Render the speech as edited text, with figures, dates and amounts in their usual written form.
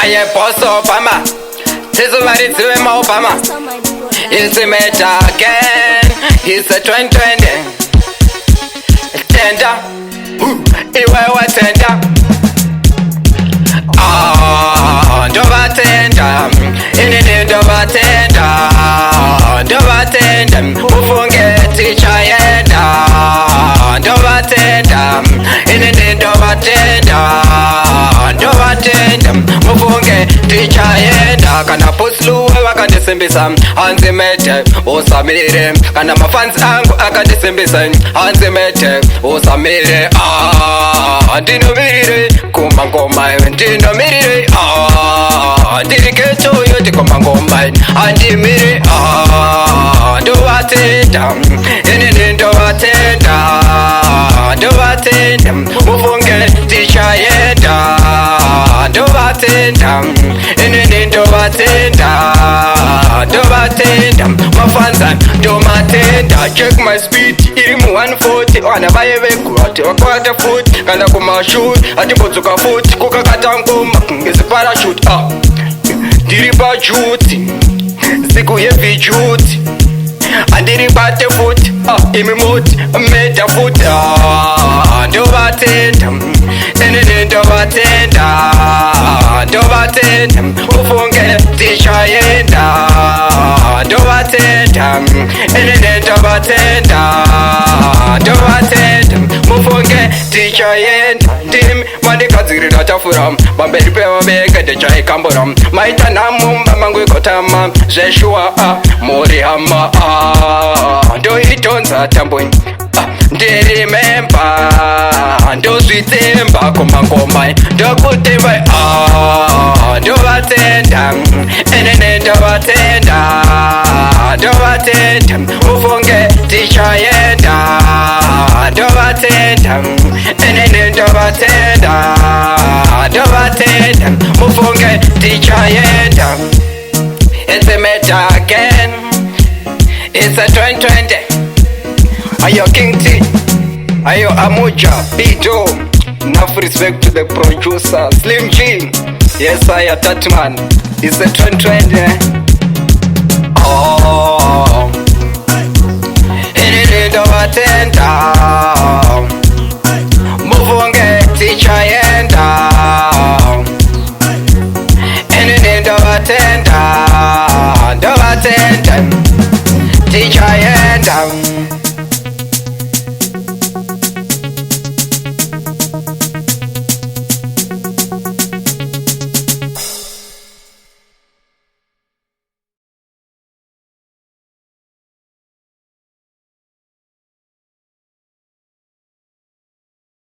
Aye boss Obama, Tizumari Zuma Obama. It's a meta again, it's a 2020 tender, iwe wa tender. Dova tender, inini dova tender, dova tender, ufunge teacher yenda. Dova tender, inini dova tender, dova tender, ufunge teacher yenda. Kana poslu akandisembisa anzimete usamire, kana mafans angu akandisembisa anzimete usamire. Ndinomire kumangoma ndinomire, ndirikecho yote kumangoma andimire. Ndovatenda inini ndovatenda, ndovatenda ufunge tichayenda. Ndovatenda inini ndovatenda, ndovatenda mafanza ndomatenda. Check my speed irimu 140 wana baye vekurati wakwata foot kana kumashut atibodzoka foot kukakata ngoma ngezi parachute. Ndiri pajuti siku yevijuti andiri bate foot imi moti meta foot. Ndovatenda inini ndovatenda, ndovatenda ufunge tichayenda. Ndovatenda inini ndovatenda, ndovatenda mufunge tichayenda. Ndimi mandikadzirira tafura pamberi pevaveke ndichaikambura maita namu mamangwikotama zveshuwa muri hama. Ndoitonza tamboni ndirimemba, ndozvitemba kumangoma ndokutemba. Ndovatenda inini ndovatenda, ndovatenda ufunge tichayenda. Ndovatenda inini ndovatenda, ndovatenda ufunge tichayenda. It's a meta again, it's a 2020. Ayo King T, ayo Amuja, Pito. Enough respect to the producer Slim G. Yes, I am that man. It's a 2020. Inini ndovatenda mufunge tichayenda. Inini ndovatenda, ndovatenda tichayenda.